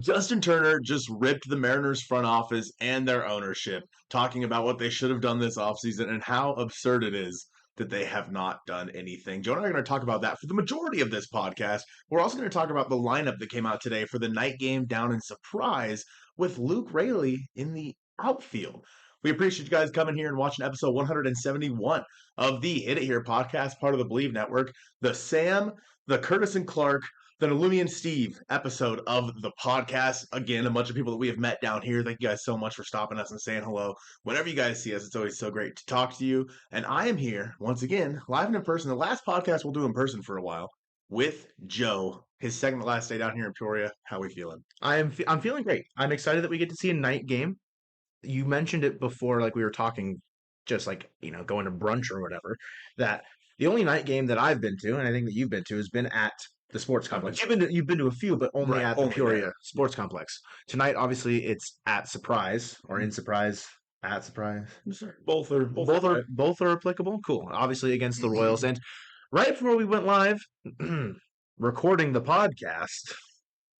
Justin Turner just ripped the Mariners front office and their ownership, talking about what they should have done this offseason and how absurd it is that they have not done anything. Joe and I are going to talk about that for the majority of this podcast. We're also going to talk about the lineup that came out today for the night game down in Surprise with Luke Raley in the outfield. We appreciate you guys coming here and watching episode 171 of the Hit It Here podcast, part of the Bleav Network. The Sam, the Curtis and Clark, the Illumian Steve episode of the podcast. Again, a bunch of people that we have met down here. Thank you guys so much for stopping us and saying hello. Whenever you guys see us, it's always so great to talk to you. And I am here once again, live and in person. The last podcast we'll do in person for a while with Joe. His second to last day down here in Peoria. How are we feeling? I'm feeling great. I'm excited that we get to see a night game. You mentioned it before, like we were talking, just like going to brunch or whatever. That the only night game that I've been to, and I think that you've been to, has been at the sports complex. You've been to a few, but only at the Peoria Sports Complex. Tonight, obviously, it's at Surprise or in Surprise. At Surprise, both are applicable. Cool. Obviously against the Royals, and right before we went live, recording the podcast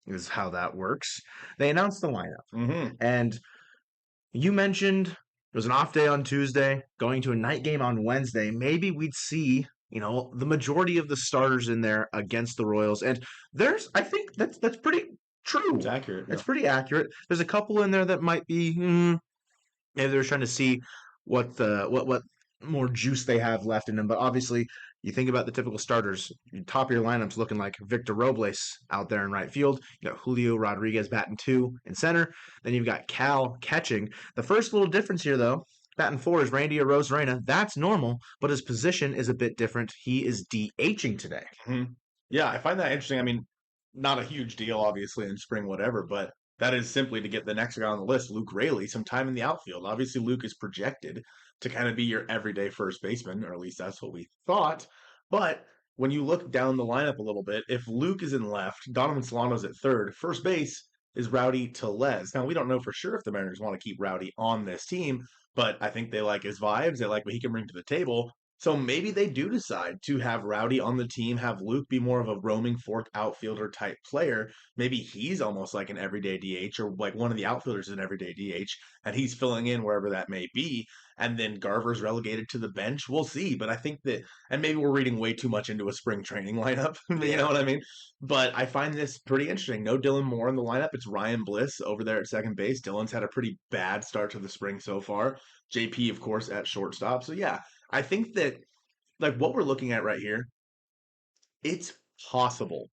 is how that works. They announced the lineup, and you mentioned it was an off day on Tuesday, going to a night game on Wednesday. Maybe we'd see, the majority of the starters in there against the Royals. And I think that's pretty true. It's accurate. It's pretty accurate. There's a couple in there that might be, maybe they're trying to see what more juice they have left in them. But obviously, you think about the typical starters. Top of your lineup's looking like Victor Robles out there in right field. You got Julio Rodriguez batting 2 in center. Then you've got Cal catching. The first little difference here, though, batting 4 is Randy Arozarena. That's normal, but his position is a bit different. He is DHing today. Mm-hmm. Yeah, I find that interesting. I mean, not a huge deal, obviously, in spring, whatever, but that is simply to get the next guy on the list, Luke Raley, some time in the outfield. Obviously, Luke is projected to kind of be your everyday first baseman, or at least that's what we thought. But when you look down the lineup a little bit, if Luke is in left, Donovan Solano's at third, first base is Rowdy Tellez. Now, we don't know for sure if the Mariners want to keep Rowdy on this team, but I think they like his vibes. They like what he can bring to the table. So maybe they do decide to have Rowdy on the team, have Luke be more of a roaming fourth outfielder type player. Maybe he's almost like an everyday DH, or like one of the outfielders is an everyday DH, and he's filling in wherever that may be. And then Garver's relegated to the bench. We'll see. But I think that, and maybe we're reading way too much into a spring training lineup. You know what I mean? But I find this pretty interesting. No Dylan Moore in the lineup. It's Ryan Bliss over there at second base. Dylan's had a pretty bad start to the spring so far. JP, of course, at shortstop. So yeah, I think that, like, what we're looking at right here, it's possible.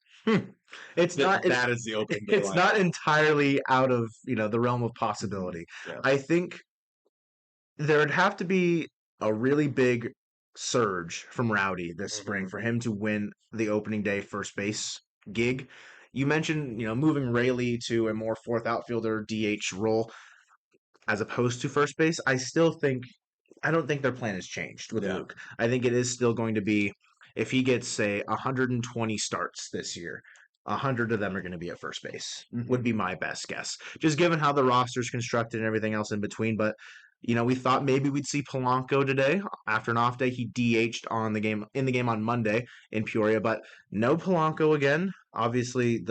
It's not that is the opening. It's not entirely out of the realm of possibility. Yeah. I think there would have to be a really big surge from Rowdy this spring for him to win the opening day first base gig. You mentioned moving Raley to a more fourth outfielder DH role as opposed to first base. I don't think their plan has changed with Luke. I think it is still going to be, if he gets, say, 120 starts this year, 100 of them are going to be at first base, would be my best guess. Just given how the roster's constructed and everything else in between. But, we thought maybe we'd see Polanco today. After an off day, he DH'd in the game on Monday in Peoria, but no Polanco again. Obviously,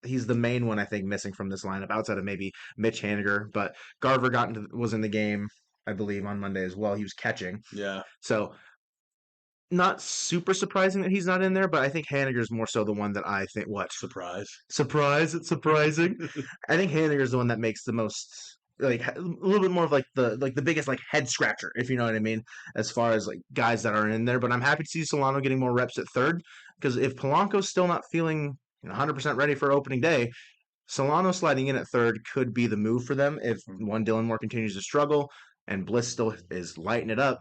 he's the main one, I think, missing from this lineup, outside of maybe Mitch Haniger. But Garver was in the game, I Bleav, on Monday as well. He was catching. Yeah. So, not super surprising that he's not in there, but I think Haniger's more so the one that I think, Surprise, it's surprising. I think Haniger's the one that makes the most, like, a little bit more of the biggest, like, head scratcher, if you know what I mean, as far as, like, guys that are in there. But I'm happy to see Solano getting more reps at third, because if Polanco's still not feeling 100% ready for opening day, Solano sliding in at third could be the move for them if Dylan Moore continues to struggle and Bliss still is lighting it up.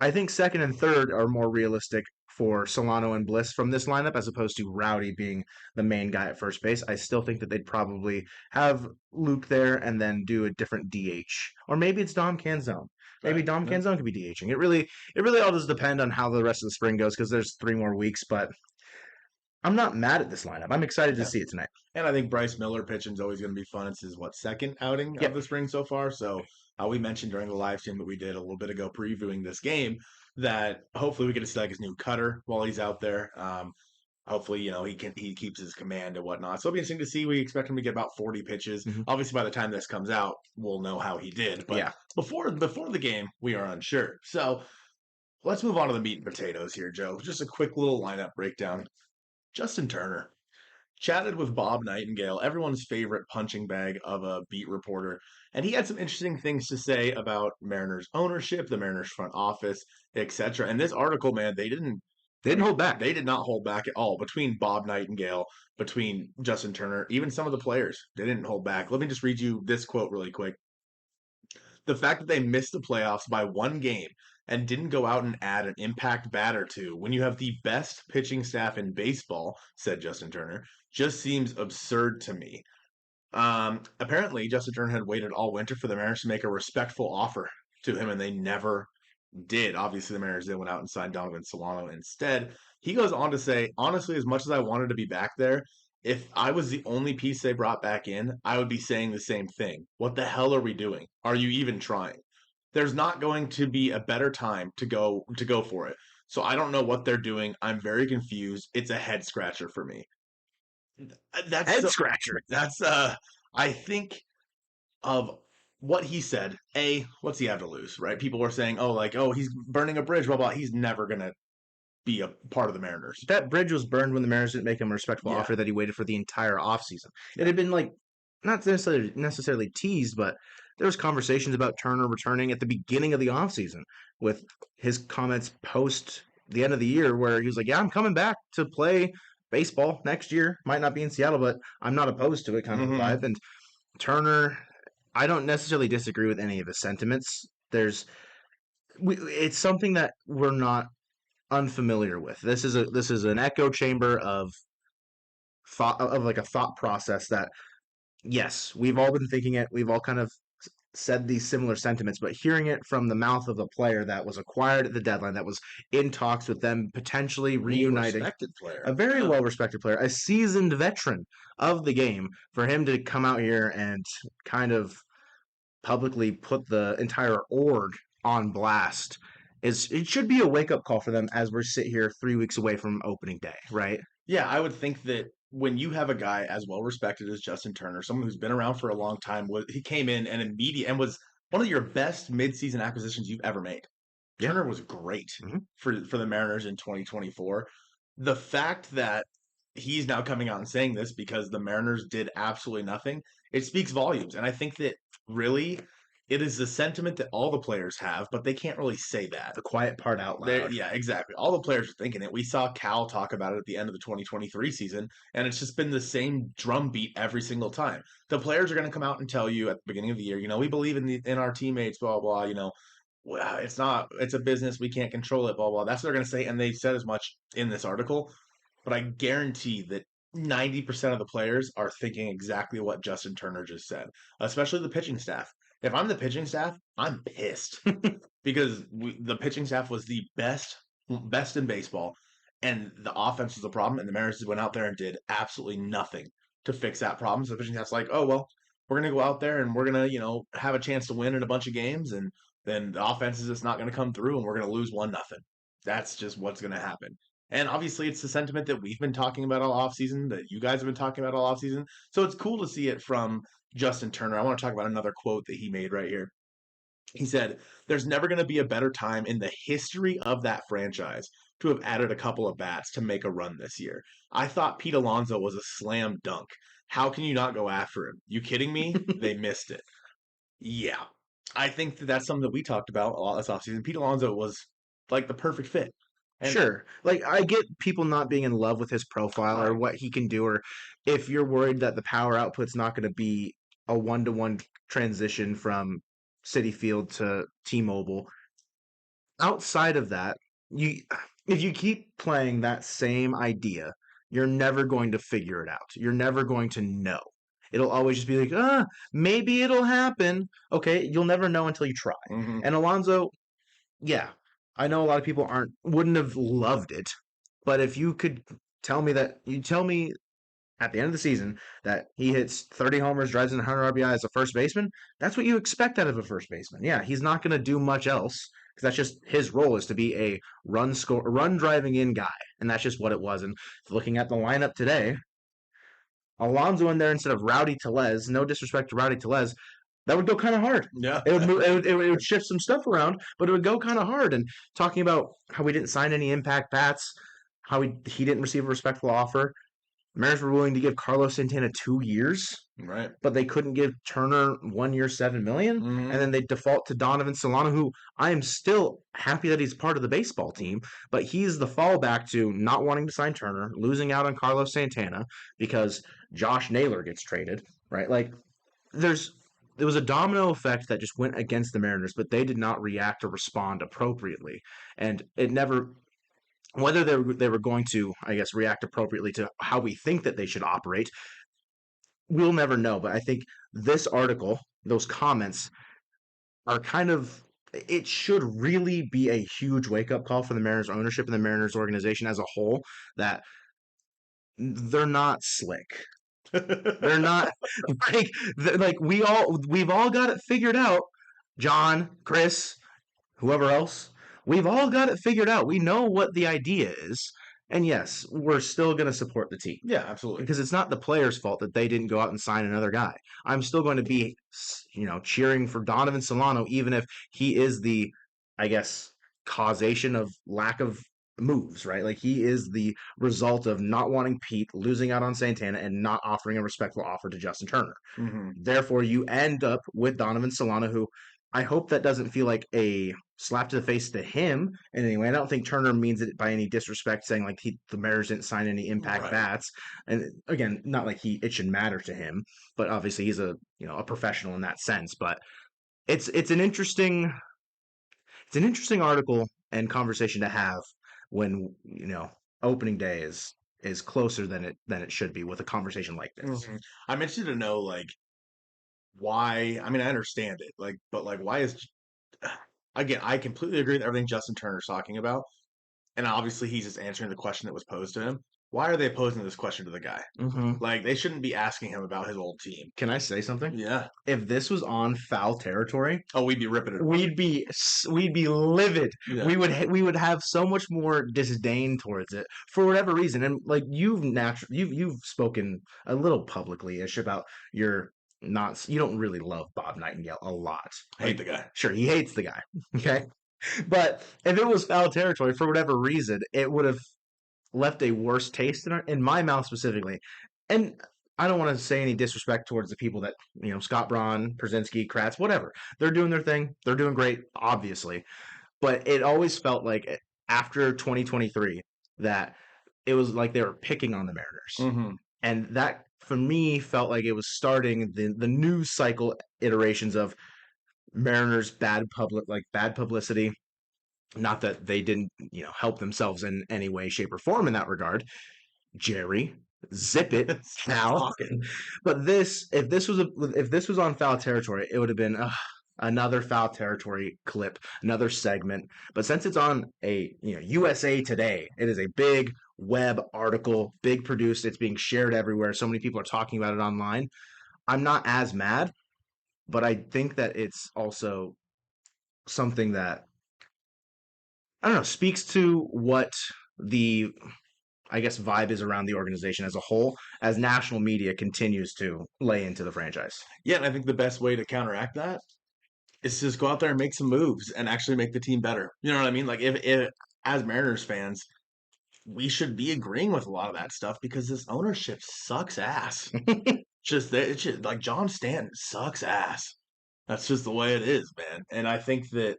I think second and third are more realistic for Solano and Bliss from this lineup, as opposed to Rowdy being the main guy at first base. I still think that they'd probably have Luke there and then do a different DH. Or maybe it's Dom Canzone. Maybe Dom Canzone could be DHing. It really all does depend on how the rest of the spring goes, because there's 3 more weeks, but I'm not mad at this lineup. I'm excited to see it tonight. And I think Bryce Miller pitching is always going to be fun. It's his, second outing of the spring so far. So we mentioned during the live stream that we did a little bit ago previewing this game that hopefully we get to see, like, his new cutter while he's out there. hopefully, he keeps his command and whatnot. So it'll be interesting to see. We expect him to get about 40 pitches. Hmm. Obviously, by the time this comes out, we'll know how he did. But Yeah. before the game, we are unsure. So let's move on to the meat and potatoes here, Joe. Just a quick little lineup breakdown. Justin Turner chatted with Bob Nightengale, everyone's favorite punching bag of a beat reporter, and he had some interesting things to say about Mariners ownership, the Mariners front office, etc. And this article, man, They I didn't mean, hold back. they did not hold back at all between Bob Nightengale, between Justin Turner, even some of the players. They didn't hold back. Let me just read you this quote really quick. The fact that they missed the playoffs by one game and didn't go out and add an impact bat or two when you have the best pitching staff in baseball, said Justin Turner, just seems absurd to me. Apparently, Justin Turner had waited all winter for the Mariners to make a respectful offer to him, and they never did. Obviously, the Mariners then went out and signed Donovan Solano instead. He goes on to say, honestly, as much as I wanted to be back there, if I was the only piece they brought back in, I would be saying the same thing. What the hell are we doing? Are you even trying? There's not going to be a better time to go for it. So I don't know what they're doing. I'm very confused. It's a head scratcher for me. That's Head so, scratcher. that's I think of what he said. What's he have to lose, right? People were saying, oh, he's burning a bridge, blah blah. He's never gonna be a part of the Mariners. That bridge was burned when the Mariners didn't make him a respectful Yeah, offer that he waited for the entire offseason. It yeah. had been like not necessarily teased, but there was conversations about Turner returning at the beginning of the offseason with his comments post the end of the year where he was like, yeah, I'm coming back to play baseball next year. Might not be in Seattle, but I'm not opposed to it kind of a Mm-hmm. vibe. And Turner, I don't necessarily disagree with any of his sentiments. It's something that we're not unfamiliar with. This is an echo chamber of thought, of like a thought process that yes, we've all been thinking it. We've all kind of said these similar sentiments, but hearing it from the mouth of a player that was acquired at the deadline, that was in talks with them potentially Well reuniting, respected player. a very Yeah. well respected player, a seasoned veteran of the game, for him to come out here and kind of publicly put the entire org on blast it should be a wake up call for them as we sit here 3 weeks away from opening day, right? Yeah, I would think that when you have a guy as well respected as Justin Turner, someone who's been around for a long time, he came in and was one of your best midseason acquisitions you've ever made. Yeah. Turner was great Hmm. for the Mariners in 2024. The fact that he's now coming out and saying this because the Mariners did absolutely nothing, it speaks volumes. And I think that really it is the sentiment that all the players have, but they can't really say that. The quiet part out There, loud. yeah, exactly. All the players are thinking it. We saw Cal talk about it at the end of the 2023 season, and it's just been the same drumbeat every single time. The players are going to come out and tell you at the beginning of the year, we believe in our teammates, blah blah. Well, it's a business. We can't control it, blah blah. That's what they're going to say, and they said as much in this article. But I guarantee that 90% of the players are thinking exactly what Justin Turner just said, especially the pitching staff. If I'm the pitching staff, I'm pissed because the pitching staff was the best in baseball, and the offense was the problem, and the Mariners went out there and did absolutely nothing to fix that problem. So the pitching staff's like, oh well, we're gonna go out there and we're gonna have a chance to win in a bunch of games, and then the offense is just not gonna come through, and we're gonna lose 1-0. That's just what's gonna happen. And obviously, it's the sentiment that we've been talking about all offseason, that you guys have been talking about all offseason. So it's cool to see it from Justin Turner. I want to talk about another quote that he made right here. He said, there's never going to be a better time in the history of that franchise to have added a couple of bats to make a run this year. I thought Pete Alonso was a slam dunk. How can you not go after him? You kidding me? They missed it. Yeah. I think that that's something that we talked about a lot this offseason. Pete Alonso was like the perfect fit. And Sure. Like I get people not being in love with his profile or right. what he can do, or if you're worried that the power output's not going to be a one-to-one transition from City Field to T-Mobile. Outside of that, you if you keep playing that same idea, you're never going to figure it out. You're never going to know. It'll always just be like, maybe it'll happen. Okay, you'll never know until you try. Mm-hmm. And Alonso, yeah, I know a lot of people wouldn't have loved it, but if you could tell me at the end of the season that he hits 30 homers, drives in 100 RBI as a first baseman, that's what you expect out of a first baseman. Yeah, he's not going to do much else because that's just his role is to be a run driving in guy, and that's just what it was. And looking at the lineup today, Alonso in there instead of Rowdy Tellez. No disrespect to Rowdy Tellez, that would go kind of hard. Yeah. It would move, it would shift some stuff around, but it would go kind of hard. And talking about how we didn't sign any impact bats, how he didn't receive a respectful offer. Mariners were willing to give Carlos Santana 2 years, Right. but they couldn't give Turner 1 year, $7 million, and Hmm. then they default to Donovan Solano, who I am still happy that he's part of the baseball team, but he's the fallback to not wanting to sign Turner, losing out on Carlos Santana because Josh Naylor gets traded, right? Like there's there was a domino effect that just went against the Mariners, but they did not react or respond appropriately, and it never. Whether they were going to, I guess, react appropriately to how we think that they should operate, we'll never know. But I think this article, those comments, are kind of. It should really be a huge wake up call for the Mariners ownership and the Mariners organization as a whole that they're not slick. They're not like we've all got it figured out. John, Chris, whoever else, we've all got it figured out. We know what the idea is. And yes, we're still going to support the team Yeah, absolutely. because it's not the players' fault that they didn't go out and sign another guy. I'm still going to be, cheering for Donovan Solano, even if he is the, I guess, causation of lack of moves, right? Like he is the result of not wanting Pete, losing out on Santana, and not offering a respectful offer to Justin Turner. Hmm. Therefore, you end up with Donovan Solano, who I hope that doesn't feel like a slap to the face to him in any way. I don't think Turner means it by any disrespect, saying like the Mariners didn't sign any impact Right. bats. And again, not like it should matter to him, but obviously he's a professional in that sense. But it's an interesting article and conversation to have when opening day is closer than it should be with a conversation like this. Hmm. I'm interested to know like why. I mean, I understand it, like, but like, why is again? I completely agree with everything Justin Turner's talking about, and obviously he's just answering the question that was posed to him. Why are they posing this question to the guy? Hmm. Like, they shouldn't be asking him about his old team. Can I say something? Yeah. If this was on foul territory, Oh, we'd be ripping it apart. we'd be livid. Yeah. We would have so much more disdain towards it for whatever reason. And like you've spoken a little publicly ish about your not you don't really love Bob Nightingale a lot. Hate Like the guy. sure he hates the guy, okay, but if it was foul territory for whatever reason, it would have left a worse taste in my mouth specifically. And I don't want to say any disrespect towards the people that, Scott Braun, Przinsky, Kratz, whatever. They're doing their thing. They're doing great, obviously. But it always felt like after 2023 that it was like they were picking on the Mariners. Hmm. And that, for me, felt like it was starting the news cycle iterations of Mariners bad publicity. Not that they didn't, help themselves in any way, shape, or form in that regard. Jerry, zip it, Cal. Talking. But if this was on foul territory, it would have been another foul territory clip, another segment. But since it's on a USA Today, it is a big web article, big produced. It's being shared everywhere. So many people are talking about it online. I'm not as mad, but I think that it's also something that I don't know speaks to what the I guess vibe is around the organization as a whole as national media continues to lay into the franchise. Yeah, and I think the best way to counteract that is just go out there and make some moves and actually make the team better. You know what I mean? Like, if as Mariners fans, we should be agreeing with a lot of that stuff because this ownership sucks ass. It's just like John Stanton sucks ass. That's just the way it is, man. And I think that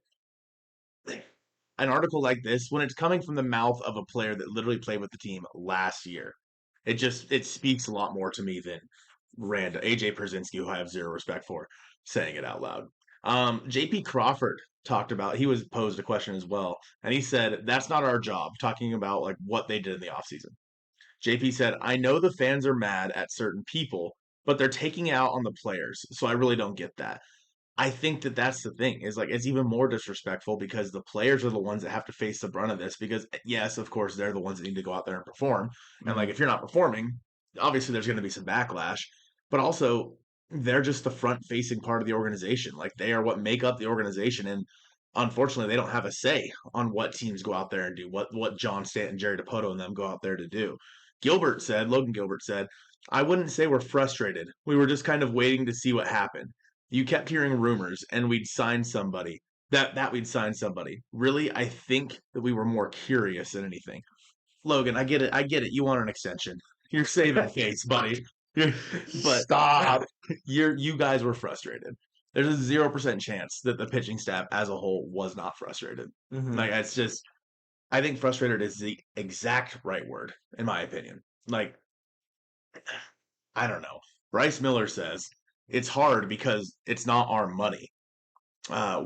an article like this, when it's coming from the mouth of a player that literally played with the team last year, it speaks a lot more to me than random AJ Przinsky, who I have zero respect for, saying it out loud. JP Crawford talked about he was posed a question as well, and he said that's not our job, talking about like what they did in the offseason. JP said, I know the fans are mad at certain people, but they're taking it out on the players. So I really don't get that. I think that that's the thing is like it's even more disrespectful because the players are the ones that have to face the brunt of this because yes, of course they're the ones that need to go out there and perform. And like Mm-hmm. if you're not performing, obviously there's going to be some backlash, but also they're just the front facing part of the organization. Like they are what make up the organization and unfortunately, they don't have a say on what teams go out there and do, what John Stanton, Jerry Dipoto, and them go out there to do. Logan Gilbert said, I wouldn't say we're frustrated. We were just kind of waiting to see what happened. You kept hearing rumors, and we'd sign somebody. That we'd sign somebody. Really, I think that we were more curious than anything. Logan, I get it. I get it. You want an extension. You're saving face, buddy. But Stop. you guys were frustrated. There's a 0% chance that the pitching staff as a whole was not frustrated. Mhm. Like it's just, I think frustrated is the exact right word in my opinion. Like I don't know. Bryce Miller says it's hard because it's not our money.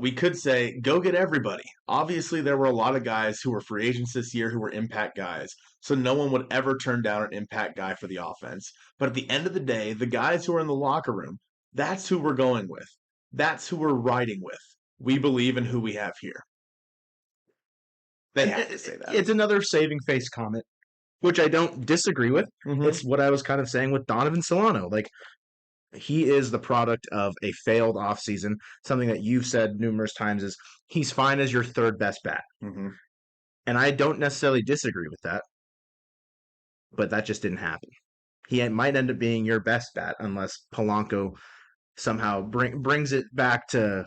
We could say go get everybody. Obviously, there were a lot of guys who were free agents this year who were impact guys, so no one would ever turn down an impact guy for the offense. But at the end of the day, the guys who are in the locker room, that's who we're going with. That's who we're riding with. We believe in who we have here. They And have to say that. it's another saving face comment, which I don't disagree with. Mm-hmm. It's what I was kind of saying with Donovan Solano. Like, he is the product of a failed offseason. Something that you've said numerous times is he's fine as your third best bat. Mm-hmm. And I don't necessarily disagree with that, but that just didn't happen. He might end up being your best bat unless Polanco somehow brings it back to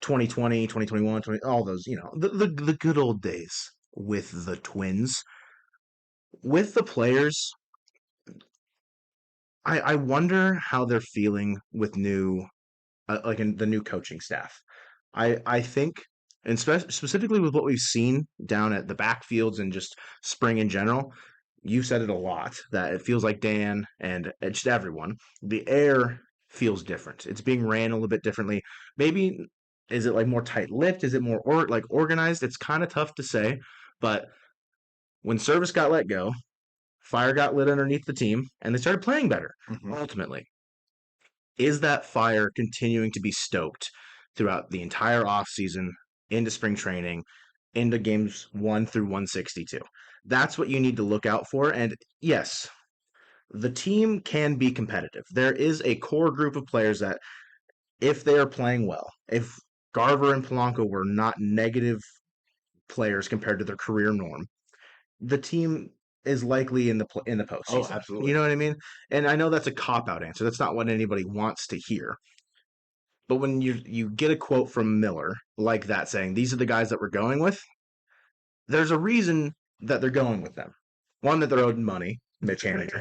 2020, 2021, 20, all those, the good old days with the Twins. With the players, I wonder how they're feeling with in the new coaching staff. I think, and specifically with what we've seen down at the backfields and just spring in general, you said it a lot that it feels like Dan and just everyone, the air feels different. It's being ran a little bit differently. Maybe is it like more tight-lipped? Is it more like organized? It's kind of tough to say, but when Service got let go, fire got lit underneath the team, and they started playing better. Mm-hmm. Ultimately, is that fire continuing to be stoked throughout the entire offseason, into spring training, into games 1 through 162? That's what you need to look out for. And yes, the team can be competitive. There is a core group of players that, if they are playing well, if Garver and Polanco were not negative players compared to their career norm, the team is likely in the Oh, postseason. You absolutely. know what I mean? And I know that's a cop out answer. That's not what anybody wants to hear. But when you get a quote from Miller like that saying these are the guys that we're going with, there's a reason that they're going with them. One, that they're owed money, Mitch Haniger.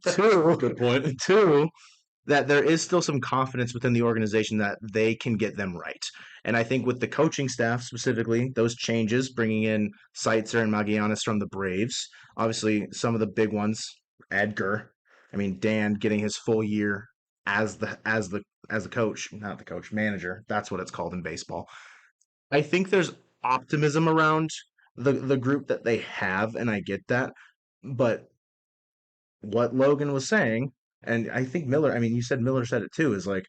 Two, Good point. two, that there is still some confidence within the organization that they can get them right. And I think with the coaching staff specifically, those changes, bringing in Seitzer and Magianis from the Braves, obviously some of the big ones, Edgar, I mean Dan getting his full year as the coach, not the coach, manager. That's what it's called in baseball. I think there's optimism around the group that they have, and I get that. But what Logan was saying, and I think Miller, I mean, you said Miller said it too, is like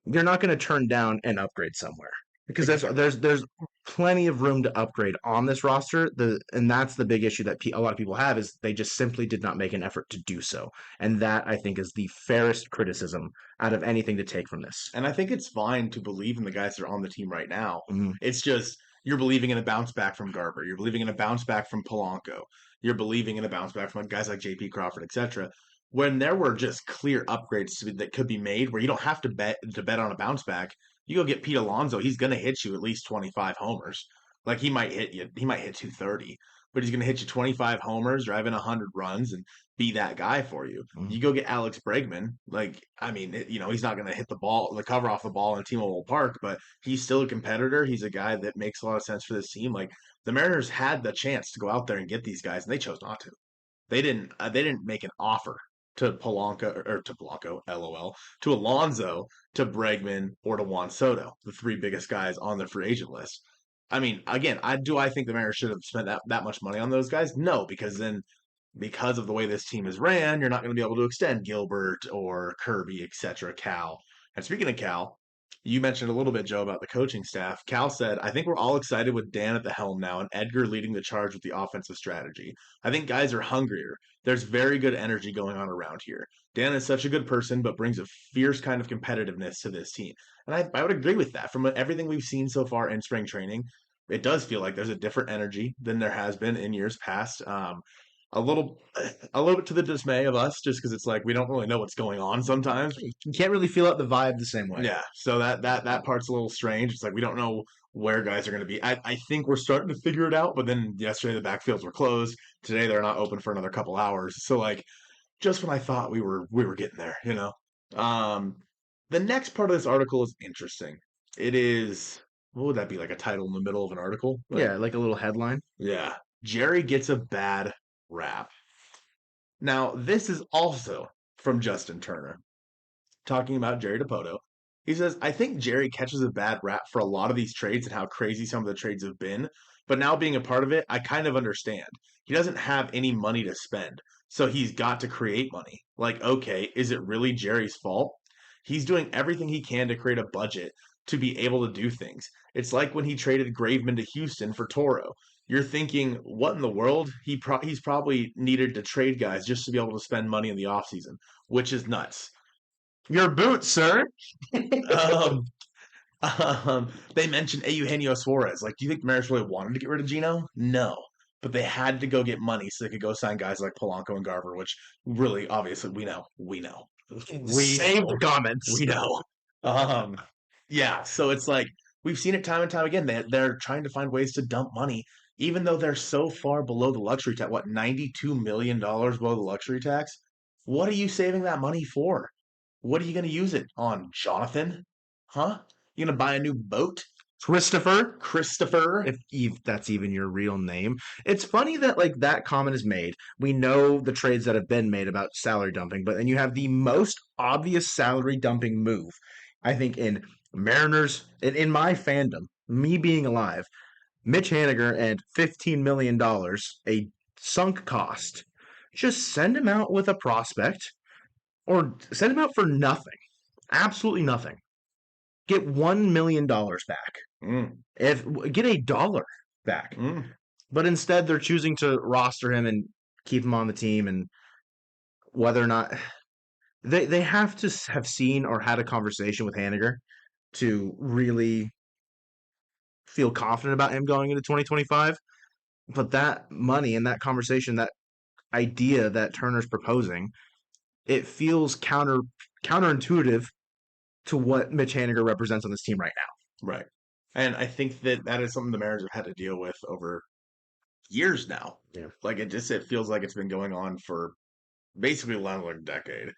you're not going to turn down an upgrade somewhere because there's plenty of room to upgrade on this roster. And that's the big issue that a lot of people have is they just simply did not make an effort to do so, and that I think is the fairest criticism out of anything to take from this. And I think it's fine to believe in the guys that are on the team right now. Mm-hmm. It's just you're believing in a bounce back from Garber. You're believing in a bounce back from Polanco. You're believing in a bounce back from guys like J.P. Crawford, etc. When there were just clear upgrades that could be made, where you don't have to bet on a bounce back. You go get Pete Alonso. He's going to hit you at least 25 homers. Like he might hit you. He might hit 230, but he's going to hit you 25 homers, driving 100 runs, and be that guy for you. Mm-hmm. You go get Alex Bregman. Like, I mean, he's not going to hit the cover off the ball in T-Mobile Park, but he's still a competitor. He's a guy that makes a lot of sense for this team. Like, the Mariners had the chance to go out there and get these guys, and they chose not to. They didn't. They didn't make an offer to Polanco, LOL, to Alonso, to Bregman, or to Juan Soto, the three biggest guys on the free agent list. I mean, again, I think the Mariners should have spent that much money on those guys? No, because of the way this team is ran, you're not going to be able to extend Gilbert or Kirby, etc. Cal. And speaking of Cal, You mentioned a little bit, Joe, about the coaching staff. Cal said, I think we're all excited with Dan at the helm now and Edgar leading the charge with the offensive strategy. I think guys are hungrier. There's very good energy going on around here. Dan is such a good person, but brings a fierce kind of competitiveness to this team. And I would agree with that. From everything we've seen so far in spring training, it does feel like there's a different energy than there has been in years past. A little, a little bit to the dismay of us, just because it's like we don't really know what's going on sometimes. You can't really feel out the vibe the same way. Yeah, so that part's a little strange. It's like we don't know where guys are going to be. I think we're starting to figure it out, but then yesterday the backfields were closed. Today they're not open for another couple hours. So like just when I thought we were getting there, you know. Um the next part of this article is interesting. It is what would that be like a title in the middle of an article? Like Yeah, like a little headline. yeah, Jerry gets a bad rap. Now, this is also from Justin Turner talking about Jerry DePoto. He says, I think Jerry catches a bad rap for a lot of these trades and how crazy some of the trades have been. But now being a part of it, I kind of understand. He doesn't have any money to spend. So he's got to create money. Like, okay, is it really Jerry's fault? He's doing everything he can to create a budget to be able to do things. It's like when he traded Graveman to Houston for Toro. You're thinking, what in the world? He's probably needed to trade guys just to be able to spend money in the offseason, which is nuts. Your boot, sir. Um, they mentioned Eugenio Suarez. Like, do you think the Mariners really wanted to get rid of Gino? No. But they had to go get money so they could go sign guys like Polanco and Garver, which really, obviously, we know. We know. We Save the know. comments. We know. Um, yeah, so it's like we've seen it time and time again. They're trying to find ways to dump money, even though they're so far below the luxury tax. What, $92 million below the luxury tax? What are you saving that money for? What are you going to use it on, Jonathan? Huh? You going to buy a new boat? Christopher, Christopher? if that's even your real name. It's funny that like that comment is made. We know the trades that have been made about salary dumping, but then you have the most obvious salary dumping move, I think, in Mariners, in my fandom, me being alive, Mitch Haniger and $15 million, a sunk cost. Just send him out with a prospect or send him out for nothing. Absolutely nothing. Get $1 million back. Mm, If get $1 back. mm. But instead they're choosing to roster him and keep him on the team, and whether or not they have to have seen or had a conversation with Haniger to really feel confident about him going into 2025. But that money and that conversation, that idea that Turner's proposing, it feels counterintuitive to what Mitch Haniger represents on this team right Right. And I think that is something the Mariners have had to deal with over years now. now. Yeah. Like it feels like it's been going on for basically around like a decade.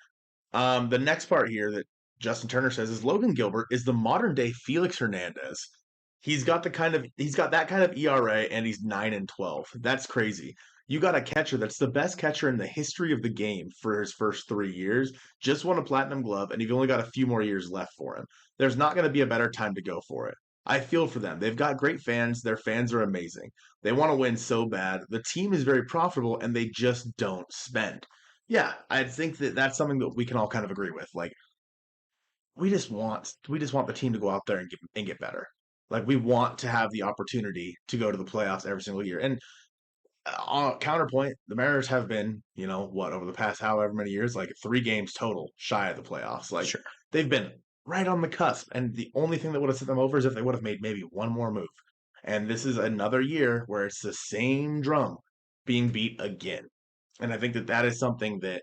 The next part here that Justin Turner says is Logan Gilbert is the modern day Felix Hernandez. He's got that kind of ERA and he's 9-12. That's crazy. You got a catcher that's the best catcher in the history of the game for his first 3 years. Just won a platinum glove, and you've only got a few more years left for him. There's not going to be a better time to go for it. I feel for them. They've got great fans. Their fans are amazing. They want to win so bad. The team is very profitable, and they just don't spend. Yeah, I think that that's something that we can all kind of agree with. Like we just want the team to go out there and get better. Like we want to have the opportunity to go to the playoffs every single year. And counterpoint, the Mariners have been, what over the past however many years, like 3 games total shy of the playoffs. Like Sure. they've been right on the cusp, and the only thing that would have set them over is if they would have made maybe one more move. And this is another year where it's the same drum being beat again. And I think that is something that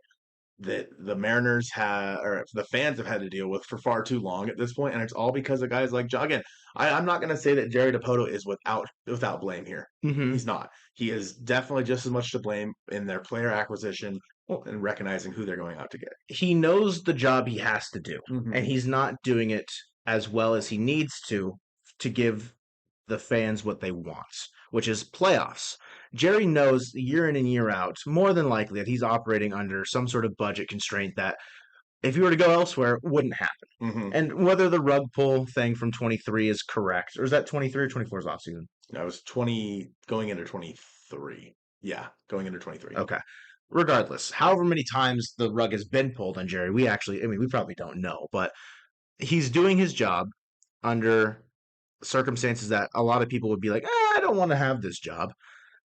the Mariners have, or the fans have had to deal with for far too long at this point, and it's all because of guys like John. Again, I'm not going to say that Jerry DePoto is without blame here. Mm-hmm. He's not. He is definitely just as much to blame in their player acquisition and recognizing who they're going out to get. He knows the job he has to do, Mm-hmm. and he's not doing it as well as he needs to give the fans what they want, which is playoffs. Jerry knows year in and year out, more than likely, that he's operating under some sort of budget constraint that, if he were to go elsewhere, wouldn't happen. Mm-hmm. And whether the rug pull thing from 23 is correct, or is that 23 or 24's offseason? I was 20 going into 23. Yeah, going into 23. Okay. Regardless, however many times the rug has been pulled on Jerry, we probably don't know, but he's doing his job under circumstances that a lot of people would be like, I don't want to have this job.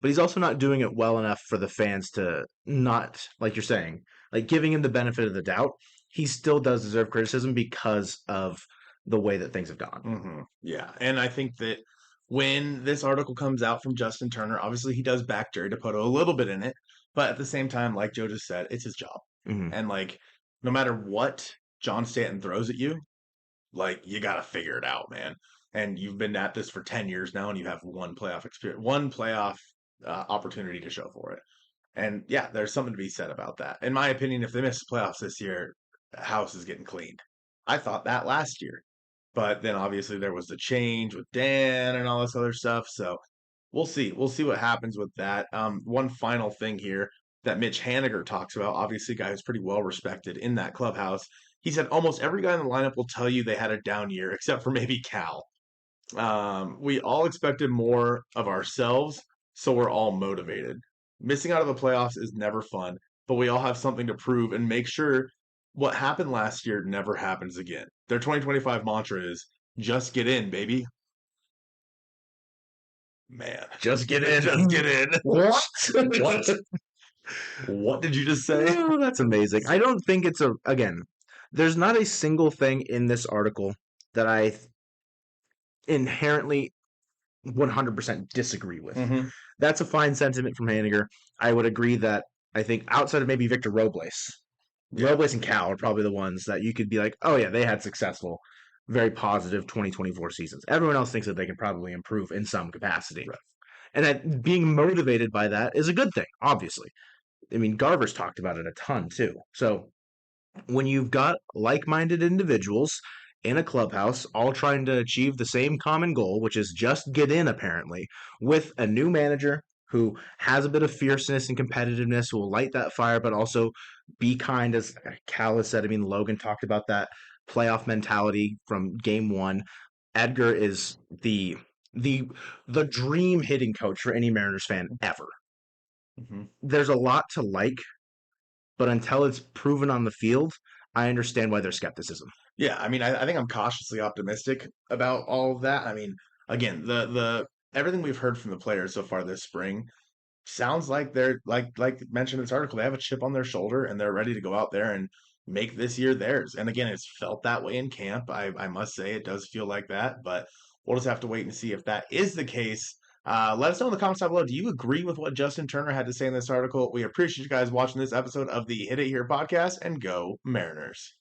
But he's also not doing it well enough for the fans to not, like you're saying, like giving him the benefit of the doubt. He still does deserve criticism because of the way that things have gone. Yeah. And I think that when this article comes out from Justin Turner, obviously he does back Jerry Dipoto a little bit in it. But at the same time, like Joe just said, it's his job. Mm-hmm. And like, no matter what John Stanton throws at you, like, you got to figure it out, man. And you've been at this for 10 years now, and you have one playoff experience, one playoff opportunity to show for it. And yeah, there's something to be said about that. In my opinion, if they miss the playoffs this year, the house is getting cleaned. I thought that last year. But then obviously there was the change with Dan and all this other stuff. So we'll see. We'll see what happens with that. One final thing here that Mitch Haniger talks about, obviously, a guy who's pretty well respected in that clubhouse. He said almost every guy in the lineup will tell you they had a down year, except for maybe Cal. We all expected more of ourselves, so we're all motivated. Missing out of the playoffs is never fun, but we all have something to prove and make sure what happened last year never happens again. Their 2025 mantra is just get in, baby. Man, Just get in. just get in. What? What? What did you just say? Oh, that's amazing. I don't think it's again, there's not a single thing in this article that I inherently 100% disagree with. Mm-hmm. That's a fine sentiment from Haniger. I would agree that I think outside of maybe Victor Robles, Robles and Cal are probably the ones that you could be like, oh yeah, they had successful, very positive 2024 seasons. Everyone else thinks that they can probably improve in some capacity. Right. And that being motivated by that is a good thing, obviously. I mean, Garver's talked about it a ton too. So when you've got like-minded individuals in a clubhouse all trying to achieve the same common goal, which is just get in apparently, with a new manager who has a bit of fierceness and competitiveness, will light that fire, but also be kind, as Cal has said. I mean, Logan talked about that playoff mentality from game one. Edgar is the the dream hitting coach for any Mariners fan ever. Mm-hmm. There's a lot to like, but until it's proven on the field, I understand why there's skepticism. Yeah, I mean, I think I'm cautiously optimistic about all of that. I mean, again, the everything we've heard from the players so far this spring sounds like they're like mentioned in this article, they have a chip on their shoulder and they're ready to go out there and make this year theirs. And again, it's felt that way in camp. I must say it does feel like that, but we'll just have to wait and see if that is the case. Let us know in the comments down below. Do you agree with what Justin Turner had to say in this article? We appreciate you guys watching this episode of the Hit It Here podcast, and go Mariners.